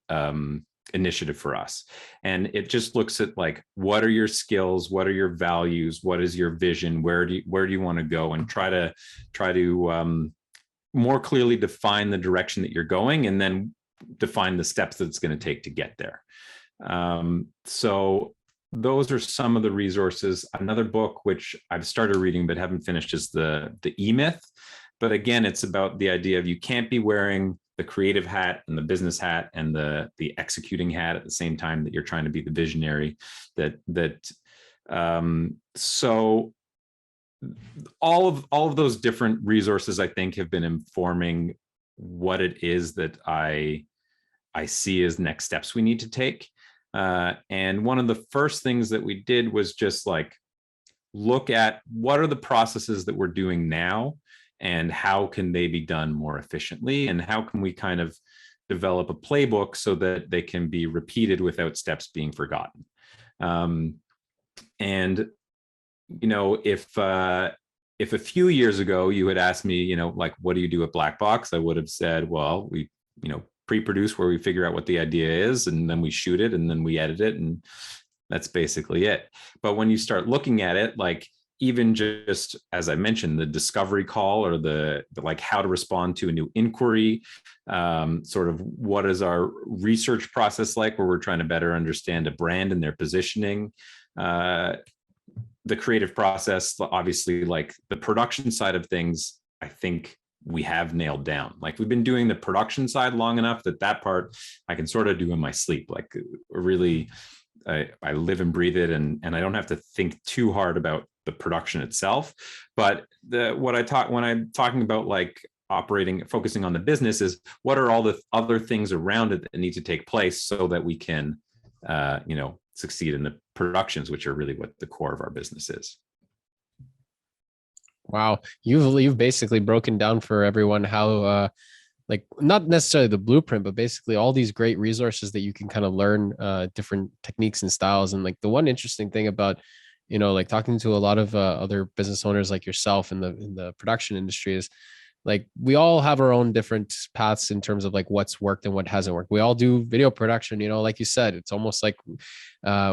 initiative for us. And it just looks at, like, what are your skills, what are your values, what is your vision, where do you want to go, and try to more clearly define the direction that you're going, and then define the steps that it's going to take to get there. So those are some of the resources. Another book which I've started reading but haven't finished is the E-Myth. But again, it's about the idea of you can't be wearing the creative hat and the business hat and the executing hat at the same time that you're trying to be the visionary. So all of those different resources, I think, have been informing what it is that I see as next steps we need to take. And one of the first things that we did was just, like, look at what are the processes that we're doing now and how can they be done more efficiently, and how can we kind of develop a playbook so that they can be repeated without steps being forgotten. And if a few years ago you had asked me, like, what do you do at Black Box? I would have said, well, we, pre-produce, where we figure out what the idea is, and then we shoot it, and then we edit it, and that's basically it. But when you start looking at it, like, even just, as I mentioned, the discovery call, or the like, how to respond to a new inquiry, sort of what is our research process like, where we're trying to better understand a brand and their positioning, the creative process, obviously, like the production side of things, I think we have nailed down. Like, we've been doing the production side long enough that part I can sort of do in my sleep. Like, really, I live and breathe it, and I don't have to think too hard about the production itself. But when I'm talking about, like, focusing on the business, is what are all the other things around it that need to take place so that we can, succeed in the productions, which are really what the core of our business is. Wow, you've basically broken down for everyone how like, not necessarily the blueprint, but basically all these great resources that you can kind of learn different techniques and styles. And, like, the one interesting thing about, like, talking to a lot of other business owners like yourself in the production industry is, like, we all have our own different paths in terms of, like, what's worked and what hasn't worked. We all do video production, like you said, it's almost like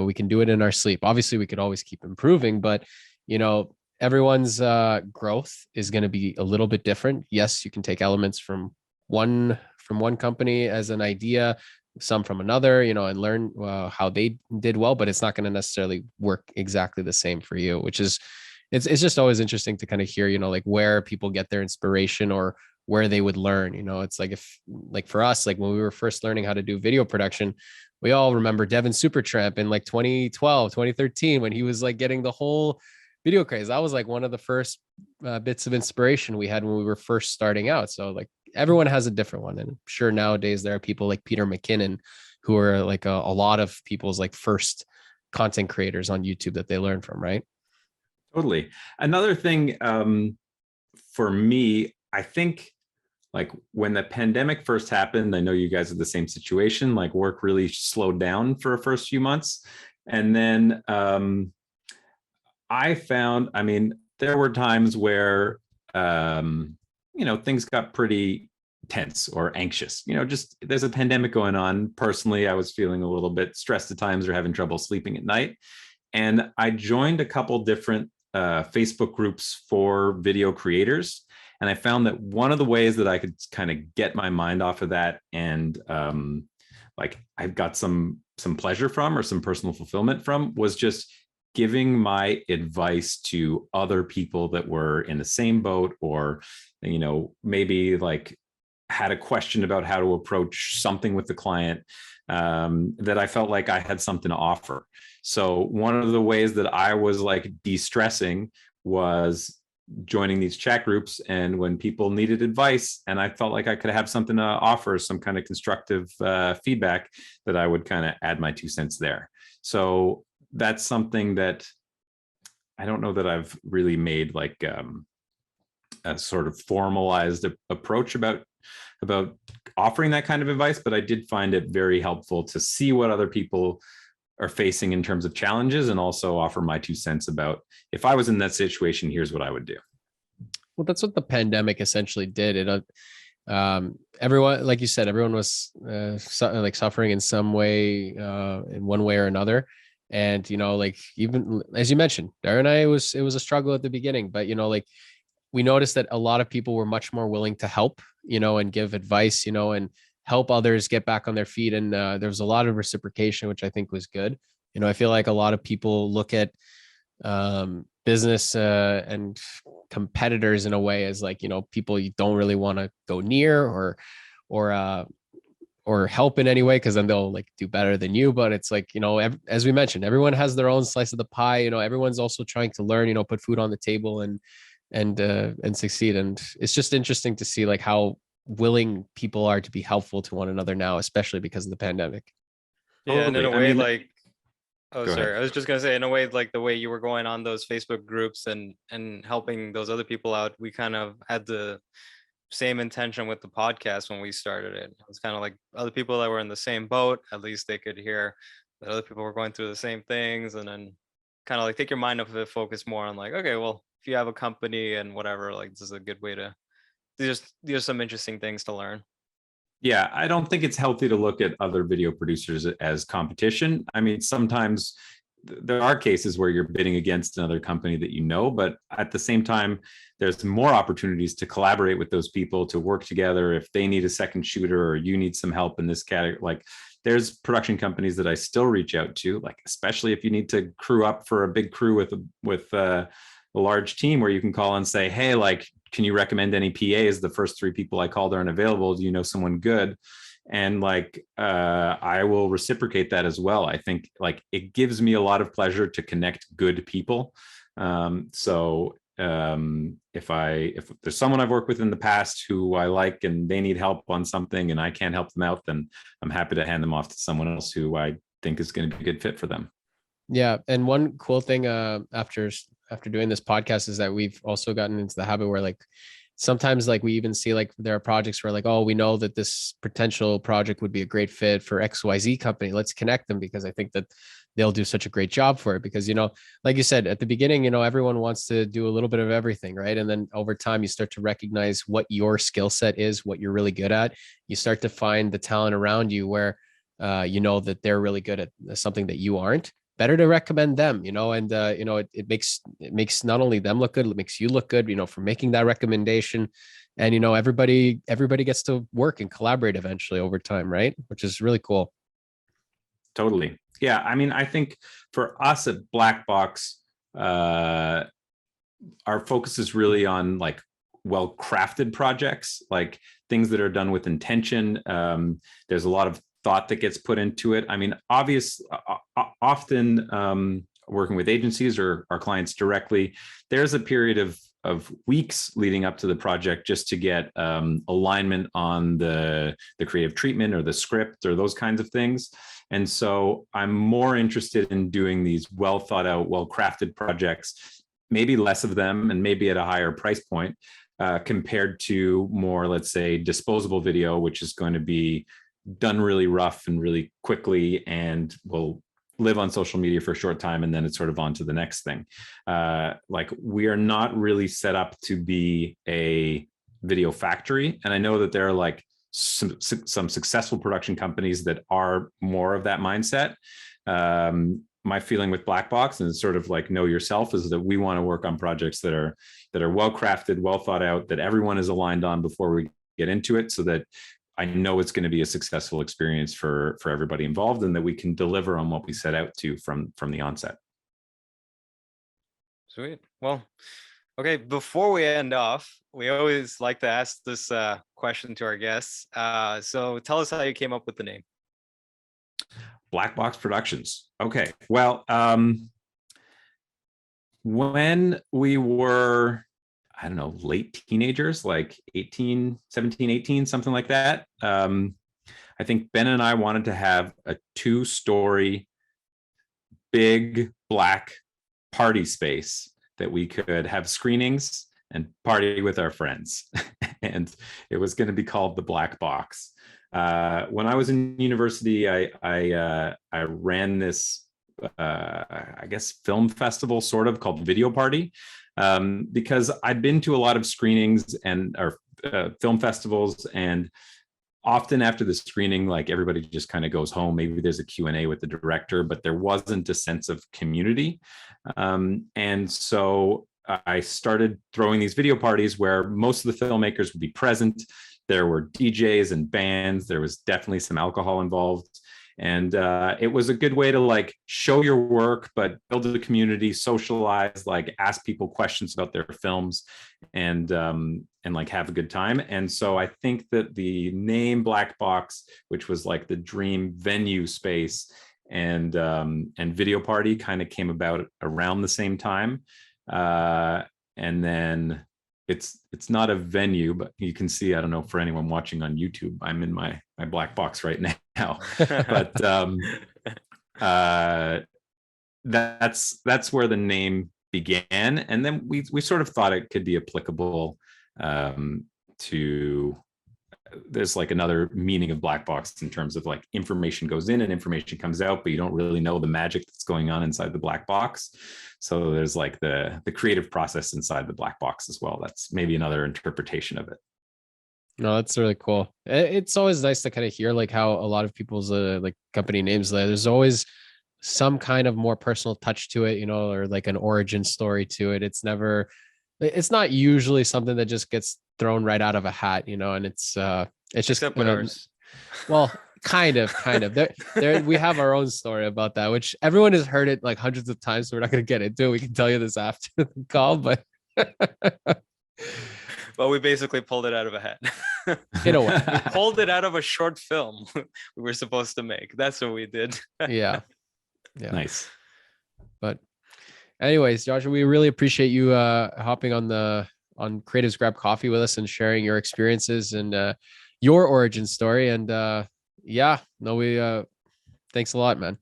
we can do it in our sleep. Obviously, we could always keep improving, but, everyone's growth is going to be a little bit different. Yes, you can take elements from one company as an idea, some from another, and learn how they did well, but it's not going to necessarily work exactly the same for you, which is, it's just always interesting to kind of hear, like, where people get their inspiration or where they would learn. It's like, for us, like, when we were first learning how to do video production, we all remember Devin Supertramp in, like, 2012, 2013, when he was, like, getting the whole video craze. That was, like, one of the first bits of inspiration we had when we were first starting out. So, like, everyone has a different one. And I'm sure nowadays there are people like Peter McKinnon, who are, like, a lot of people's, like, first content creators on YouTube that they learn from, right? Totally. Another thing for me, I think, like, when the pandemic first happened, I know you guys are the same situation, like, work really slowed down for the first few months. And then I found, there were times where, things got pretty tense or anxious, just, there's a pandemic going on. Personally, I was feeling a little bit stressed at times or having trouble sleeping at night. And I joined a couple different Facebook groups for video creators. And I found that one of the ways that I could kind of get my mind off of that, and like, I've got some pleasure from, or some personal fulfillment from, was just giving my advice to other people that were in the same boat, or, maybe, like, had a question about how to approach something with the client, that I felt like I had something to offer. So one of the ways that I was like de-stressing was joining these chat groups, and when people needed advice and I felt like I could have something to offer, some kind of constructive feedback, that I would kind of add my 2 cents there. So that's something that I don't know that I've really made like a sort of formalized approach about offering that kind of advice, but I did find it very helpful to see what other people are facing in terms of challenges, and also offer my 2 cents about, if I was in that situation, here's what I would do. Well, that's what the pandemic essentially did. Everyone, like you said, everyone was like suffering in some way, in one way or another. And, like, even as you mentioned, Dario and I, it was a struggle at the beginning, but, like, we noticed that a lot of people were much more willing to help, and give advice, and help others get back on their feet. And there was a lot of reciprocation, which I think was good. I feel like a lot of people look at business and competitors in a way as like, people you don't really want to go near or help in any way, because then they'll like do better than you. But it's like, as we mentioned, everyone has their own slice of the pie. Everyone's also trying to learn, put food on the table and succeed. And it's just interesting to see like how willing people are to be helpful to one another now, especially because of the pandemic. Yeah, and in a Totally. I way, mean, like, oh, go sorry, ahead. I was just gonna say, in a way, like the way you were going on those Facebook groups and helping those other people out, we kind of had the same intention with the podcast when we started it. It was kind of like other people that were in the same boat, at least they could hear that other people were going through the same things, and then kind of like take your mind off of it, focus more on like, okay, well, if you have a company and whatever, like this is a good way to, there's some interesting things to learn. Yeah, I don't think it's healthy to look at other video producers as competition. I mean, sometimes there are cases where you're bidding against another company that but at the same time, there's more opportunities to collaborate with those people, to work together if they need a second shooter or you need some help in this category. Like, there's production companies that I still reach out to, like especially if you need to crew up for a big crew with a large team, where you can call and say, hey, like, can you recommend any PAs? The first 3 people I called aren't available. Do you know someone good? And like, I will reciprocate that as well. I think like it gives me a lot of pleasure to connect good people. So if there's someone I've worked with in the past who I like and they need help on something and I can't help them out, then I'm happy to hand them off to someone else who I think is going to be a good fit for them. Yeah. And one cool thing after doing this podcast is that we've also gotten into the habit where like sometimes like we even see like there are projects where like, oh, we know that this potential project would be a great fit for XYZ company. Let's connect them, because I think that they'll do such a great job for it. Because, like you said at the beginning, everyone wants to do a little bit of everything, right? And then over time, you start to recognize what your skill set is, what you're really good at. You start to find the talent around you where that they're really good at something that you aren't. Better to recommend them, and it makes not only them look good, it makes you look good, for making that recommendation. And everybody gets to work and collaborate eventually over time, right? Which is really cool. Totally. Yeah. I mean, I think for us at Black Box, our focus is really on like well-crafted projects, like things that are done with intention. There's a lot of thought that gets put into it. I mean, often working with agencies or our clients directly, there's a period of weeks leading up to the project just to get alignment on the creative treatment or the script or those kinds of things. And so I'm more interested in doing these well thought out, well crafted projects, maybe less of them and maybe at a higher price point compared to more, let's say, disposable video, which is going to be done really rough and really quickly and will live on social media for a short time, and then it's sort of on to the next thing. Like, we are not really set up to be a video factory. And I know that there are like some successful production companies that are more of that mindset. My feeling with Black Box, and sort of like know yourself, is that we want to work on projects that are well crafted, well thought out, that everyone is aligned on before we get into it, so that I know it's going to be a successful experience for everybody involved, and that we can deliver on what we set out to from the onset. Sweet. Well, Okay, before we end off, we always like to ask this question to our guests. So tell us how you came up with the name. Black Box Productions. Okay. Well, when we were, I don't know, late teenagers, like 18, 17, 18, something like that. I think Ben and I wanted to have a 2-story big black party space that we could have screenings and party with our friends. And it was going to be called the Black Box. When I was in university, I ran this, I guess, film festival sort of called Video Party, because I'd been to a lot of screenings and or film festivals, and often after the screening, like everybody just kind of goes home. Maybe there's a Q&A with the director, but there wasn't a sense of community. And so I started throwing these video parties where most of the filmmakers would be present. There were DJs and bands. There was definitely some alcohol involved. And it was a good way to like show your work, but build a community, socialize, like ask people questions about their films, and like have a good time. And so I think that the name Black Box, which was like the dream venue space, and Video Party kind of came about around the same time. And then it's not a venue, but you can see, I don't know, for anyone watching on YouTube, I'm in my black box right now. But that's where the name began. And then we sort of thought it could be applicable to, there's like another meaning of black box in terms of like information goes in and information comes out, but you don't really know the magic that's going on inside the black box. So there's like the creative process inside the black box as well. That's maybe another interpretation of it. No, that's really cool. It's always nice to kind of hear like how a lot of people's like company names, there's always some kind of more personal touch to it, you know, or like an origin story to it. It's not usually something that just gets thrown right out of a hat, you know, and it's just Except with ours. Well, kind of there we have our own story about that, which everyone has heard it like hundreds of times, so we're not going to get into it. We can tell you this after the call, but Well, we basically pulled it out of a hat. in a way. We pulled it out of a short film we were supposed to make. That's what we did. Yeah. Nice. But anyways, Josh, we really appreciate you hopping on Creatives Grab Coffee with us and sharing your experiences and your origin story. And thanks a lot, man.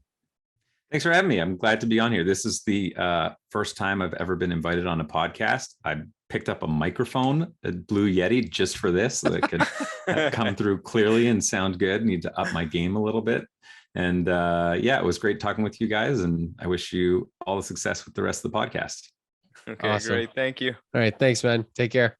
Thanks for having me. I'm glad to be on here. This is the first time I've ever been invited on a podcast. I picked up a microphone, a Blue Yeti, just for this, so that it could come through clearly and sound good. Need to up my game a little bit. And it was great talking with you guys. And I wish you all the success with the rest of the podcast. Okay, awesome. Great. Thank you. All right. Thanks, man. Take care.